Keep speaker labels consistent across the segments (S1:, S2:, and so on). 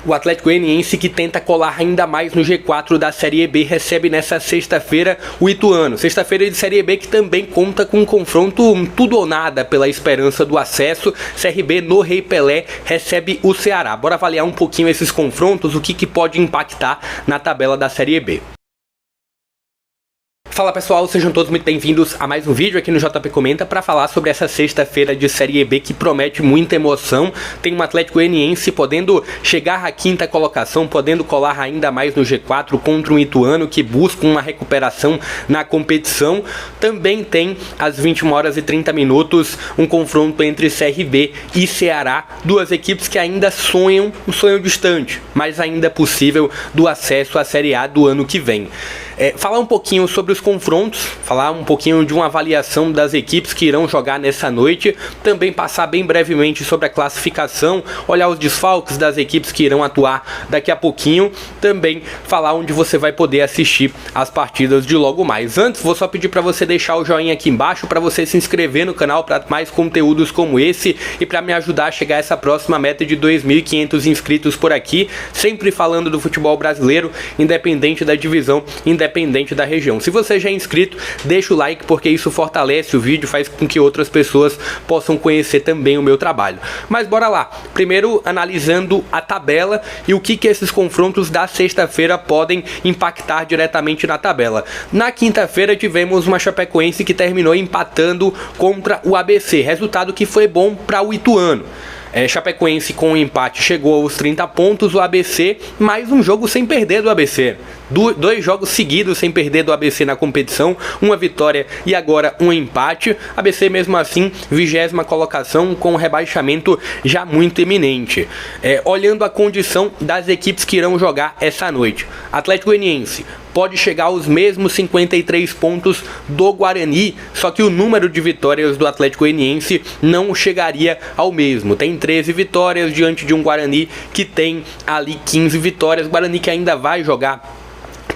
S1: O Atlético Goianiense, que tenta colar ainda mais no G4 da Série B, recebe nessa sexta-feira o Ituano. Sexta-feira de Série B que também conta com um confronto tudo ou nada pela esperança do acesso. CRB no Rei Pelé recebe o Ceará. Bora avaliar um pouquinho esses confrontos, o que pode impactar na tabela da Série B. Fala pessoal, sejam todos muito bem-vindos a mais um vídeo aqui no JP Comenta para falar sobre essa sexta-feira de Série B que promete muita emoção. Tem um Atlético Goianiense podendo chegar à quinta colocação, podendo colar ainda mais no G4 contra um Ituano que busca uma recuperação na competição. Também tem às 21h30 um confronto entre CRB e Ceará, duas equipes que ainda sonham um sonho distante, mas ainda possível do acesso à Série A do ano que vem. Falar um pouquinho sobre os confrontos, falar um pouquinho de uma avaliação das equipes que irão jogar nessa noite, também passar bem brevemente sobre a classificação, olhar os desfalques das equipes que irão atuar daqui a pouquinho, também falar onde você vai poder assistir as partidas de logo mais. Antes, vou só pedir para você deixar o joinha aqui embaixo, para você se inscrever no canal para mais conteúdos como esse e para me ajudar a chegar a essa próxima meta de 2.500 inscritos por aqui, sempre falando do futebol brasileiro, independente da divisão, independente da região. Se você já é inscrito, deixa o like porque isso fortalece o vídeo, faz com que outras pessoas possam conhecer também o meu trabalho. Mas bora lá, primeiro analisando a tabela e o que esses confrontos da sexta-feira podem impactar diretamente na tabela. Na quinta-feira tivemos uma Chapecoense que terminou empatando contra o ABC, resultado que foi bom para o Ituano. Chapecoense com um empate chegou aos 30 pontos, o ABC mais um jogo sem perder do ABC. Dois jogos seguidos sem perder do ABC na competição, uma vitória e agora um empate. ABC mesmo assim, 20ª colocação com rebaixamento já muito iminente. Olhando a condição das equipes que irão jogar essa noite, Atlético Goianiense pode chegar aos mesmos 53 pontos do Guarani, só que o número de vitórias do Atlético Goianiense não chegaria ao mesmo. Tem 13 vitórias diante de um Guarani que tem ali 15 vitórias. Guarani que ainda vai jogar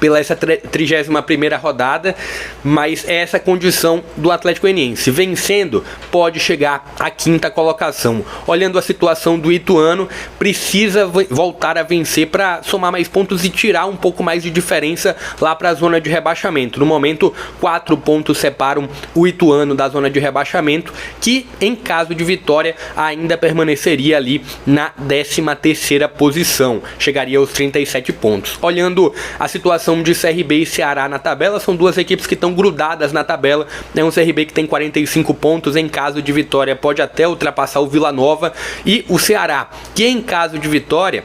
S1: pela essa 31ª rodada, mas é essa condição do Atlético Goianiense. Vencendo, pode chegar à quinta colocação. Olhando a situação do Ituano, precisa voltar a vencer para somar mais pontos e tirar um pouco mais de diferença lá para a zona de rebaixamento. No momento, 4 pontos separam o Ituano da zona de rebaixamento, que em caso de vitória ainda permaneceria ali na 13ª posição, chegaria aos 37 pontos. Olhando a situação de CRB e Ceará na tabela, são duas equipes que estão grudadas na tabela. É um CRB que tem 45 pontos, em caso de vitória pode até ultrapassar o Vila Nova, e o Ceará, que em caso de vitória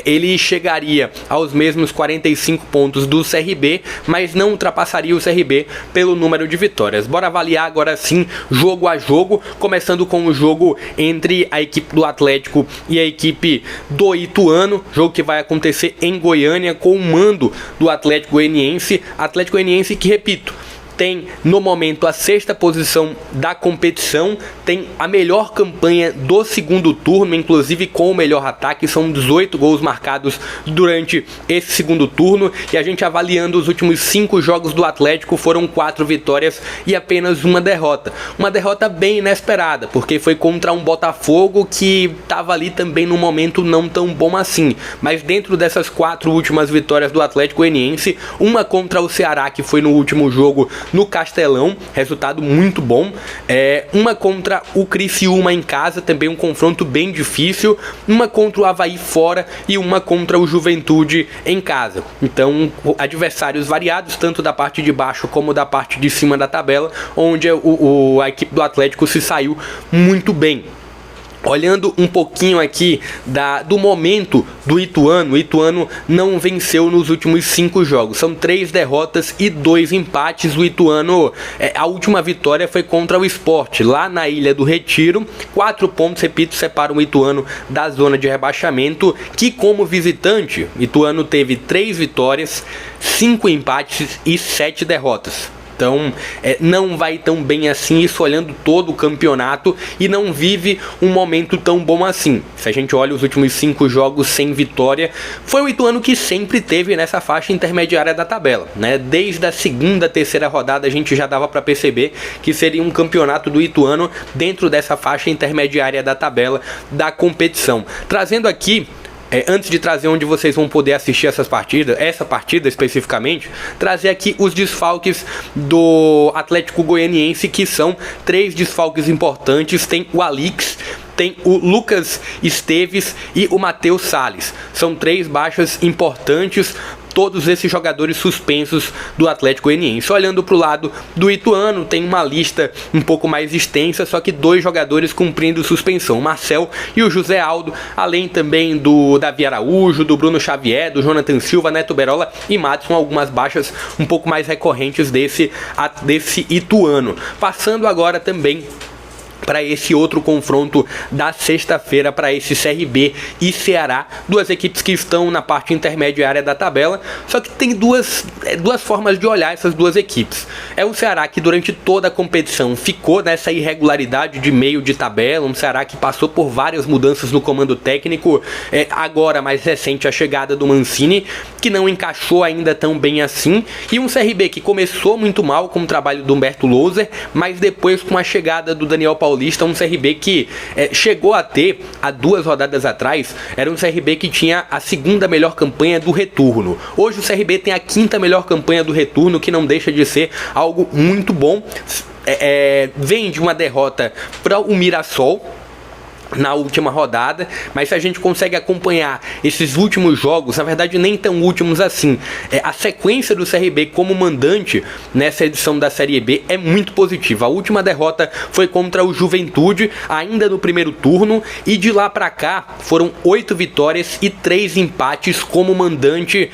S1: ele chegaria aos mesmos 45 pontos do CRB, mas não ultrapassaria o CRB pelo número de vitórias. Bora avaliar agora sim, jogo a jogo, começando com o jogo entre a equipe do Atlético e a equipe do Ituano, jogo que vai acontecer em Goiânia com o mando do Atlético Goianiense. Atlético Goianiense que, repito, tem no momento a 6ª posição da competição, tem a melhor campanha do segundo turno, inclusive com o melhor ataque, são 18 gols marcados durante esse segundo turno, e a gente avaliando os últimos 5 jogos do Atlético, foram 4 vitórias e apenas uma derrota. Uma derrota bem inesperada, porque foi contra um Botafogo que estava ali também num momento não tão bom assim, mas dentro dessas 4 últimas vitórias do Atlético Goianiense, uma contra o Ceará, que foi no último jogo no Castelão, resultado muito bom, uma contra o Criciúma em casa, também um confronto bem difícil, uma contra o Avaí fora e uma contra o Juventude em casa. Então, adversários variados, tanto da parte de baixo como da parte de cima da tabela, onde a equipe do Atlético se saiu muito bem. Olhando um pouquinho aqui do momento do Ituano, o Ituano não venceu nos últimos 5 jogos, são 3 derrotas e 2 empates. O Ituano, a última vitória foi contra o Sport, lá na Ilha do Retiro. 4 pontos, repito, separam o Ituano da zona de rebaixamento, que como visitante, o Ituano teve 3 vitórias, 5 empates e 7 derrotas. Então não vai tão bem assim, isso olhando todo o campeonato, e não vive um momento tão bom assim. Se a gente olha os últimos 5 jogos sem vitória, foi o Ituano que sempre teve nessa faixa intermediária da tabela, né? Desde a segunda, terceira rodada a gente já dava para perceber que seria um campeonato do Ituano dentro dessa faixa intermediária da tabela da competição. Trazendo aqui antes de trazer onde vocês vão poder assistir essa partida especificamente, trazer aqui os desfalques do Atlético Goianiense, que são 3 desfalques importantes. Tem o Alix, tem o Lucas Esteves e o Matheus Salles. São 3 baixas importantes, todos esses jogadores suspensos do Atlético Goianiense. Olhando para o lado do Ituano, tem uma lista um pouco mais extensa, só que 2 jogadores cumprindo suspensão, o Marcel e o José Aldo, além também do Davi Araújo, do Bruno Xavier, do Jonathan Silva, Neto Berola e Madison, algumas baixas um pouco mais recorrentes desse Ituano. Passando agora também para esse outro confronto da sexta-feira, para esse CRB e Ceará, 2 equipes que estão na parte intermediária da tabela, só que tem duas formas de olhar essas 2 equipes. É um Ceará que durante toda a competição ficou nessa irregularidade de meio de tabela, um Ceará que passou por várias mudanças no comando técnico, agora mais recente a chegada do Mancini, que não encaixou ainda tão bem assim, e um CRB que começou muito mal com o trabalho do Humberto Louser, mas depois com a chegada do Daniel Paulista, um CRB que chegou a ter, há 2 rodadas atrás, era um CRB que tinha a 2ª melhor campanha do retorno. Hoje o CRB tem a 5ª melhor campanha do retorno, que não deixa de ser algo muito bom. Vem de uma derrota para o Mirassol na última rodada, mas se a gente consegue acompanhar esses últimos jogos, na verdade nem tão últimos assim, a sequência do CRB como mandante nessa edição da Série B é muito positiva. A última derrota foi contra o Juventude, ainda no primeiro turno, e de lá pra cá foram 8 vitórias e 3 empates como mandante,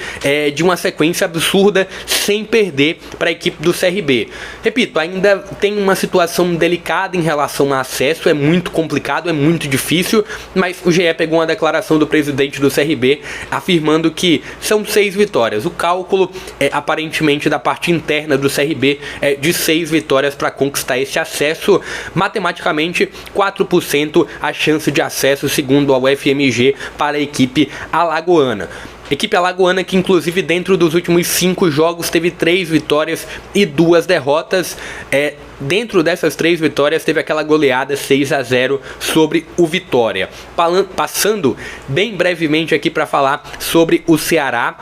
S1: de uma sequência absurda, sem perder para a equipe do CRB. Repito, ainda tem uma situação delicada em relação ao acesso, é muito complicado, é muito difícil, mas o GE pegou uma declaração do presidente do CRB afirmando que são 6 vitórias. O cálculo aparentemente da parte interna do CRB é de 6 vitórias para conquistar esse acesso. Matematicamente, 4% a chance de acesso, segundo a UFMG, para a equipe alagoana. Equipe alagoana que, inclusive, dentro dos últimos 5 jogos teve 3 vitórias e 2 derrotas. Dentro dessas 3 vitórias teve aquela goleada 6-0 sobre o Vitória. Passando bem brevemente aqui para falar sobre o Ceará,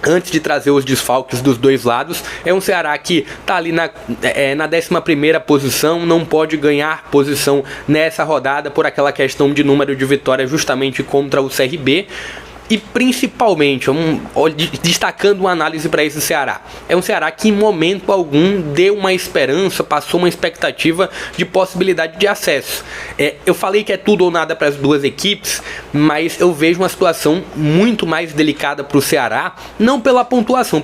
S1: antes de trazer os desfalques dos 2 lados. É um Ceará que está ali na 11ª posição, não pode ganhar posição nessa rodada por aquela questão de número de vitórias justamente contra o CRB. E principalmente, destacando uma análise para esse Ceará, é um Ceará que em momento algum deu uma esperança, passou uma expectativa de possibilidade de acesso. Eu falei que é tudo ou nada para as 2 equipes, mas eu vejo uma situação muito mais delicada para o Ceará, não pela pontuação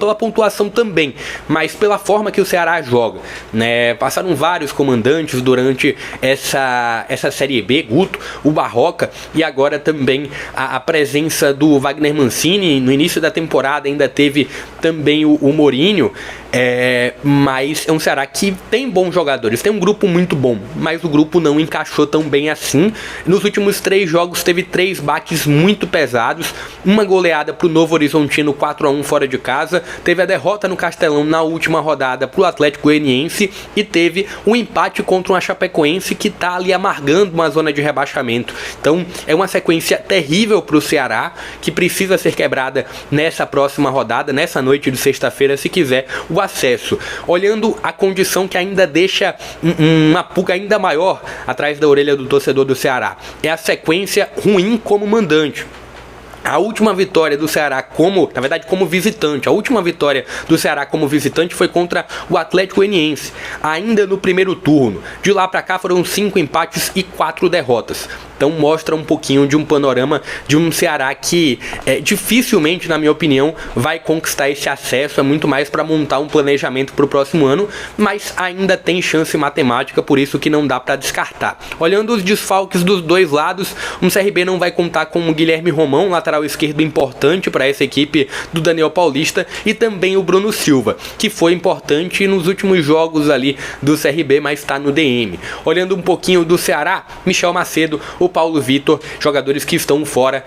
S1: também, mas pela forma que o Ceará joga, né? Passaram vários comandantes durante essa Série B, Guto, o Barroca, e agora também a presença do Wagner Mancini. No início da temporada ainda teve também o Mourinho, mas é um Ceará que tem bons jogadores, tem um grupo muito bom, mas o grupo não encaixou tão bem assim. Nos últimos 3 jogos teve 3 baques muito pesados, uma goleada para o Novo Horizontino 4-1 fora de casa, teve a derrota no Castelão na última rodada para o Atlético Goianiense e teve um empate contra uma Chapecoense que está ali amargando uma zona de rebaixamento. Então é uma sequência terrível para o Ceará, que precisa ser quebrada nessa próxima rodada, nessa noite de sexta-feira, se quiser o acesso. Olhando a condição que ainda deixa uma pulga ainda maior atrás da orelha do torcedor do Ceará, é a sequência ruim como mandante. A última vitória do Ceará como visitante, a última vitória do Ceará como visitante foi contra o Atlético Goianiense, ainda no primeiro turno. De lá para cá foram 5 empates e 4 derrotas. Então mostra um pouquinho de um panorama de um Ceará que dificilmente, na minha opinião, vai conquistar esse acesso. É muito mais para montar um planejamento para o próximo ano, mas ainda tem chance matemática, por isso que não dá para descartar. Olhando os desfalques dos 2 lados, um CRB não vai contar com o Guilherme Romão, lateral esquerdo importante para essa equipe do Daniel Paulista, e também o Bruno Silva, que foi importante nos últimos jogos ali do CRB, mas está no DM. Olhando um pouquinho do Ceará, Michel Macedo, o Paulo Vitor, jogadores que estão fora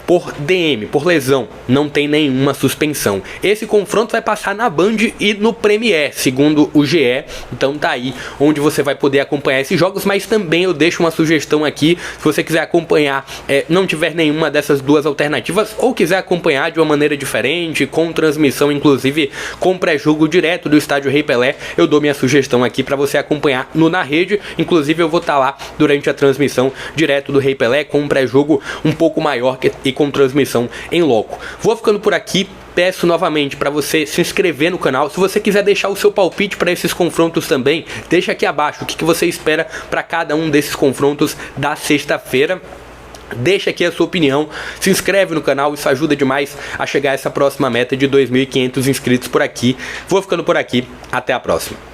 S1: por DM, por lesão, não tem nenhuma suspensão. Esse confronto vai passar na Band e no Premier, segundo o GE, então tá aí onde você vai poder acompanhar esses jogos, mas também eu deixo uma sugestão aqui, se você quiser acompanhar, não tiver nenhuma dessas dessas duas alternativas ou quiser acompanhar de uma maneira diferente, com transmissão, inclusive com pré-jogo direto do estádio Rei Pelé, eu dou minha sugestão aqui para você acompanhar no Na Rede. Inclusive eu vou estar lá durante a transmissão direto do Rei Pelé, com um pré-jogo um pouco maior e com transmissão em loco. Vou ficando por aqui. Peço novamente para você se inscrever no canal. Se você quiser deixar o seu palpite para esses confrontos também, deixa aqui abaixo o que você espera para cada um desses confrontos da sexta-feira. Deixa aqui a sua opinião, se inscreve no canal, isso ajuda demais a chegar a essa próxima meta de 2.500 inscritos por aqui. Vou ficando por aqui, até a próxima.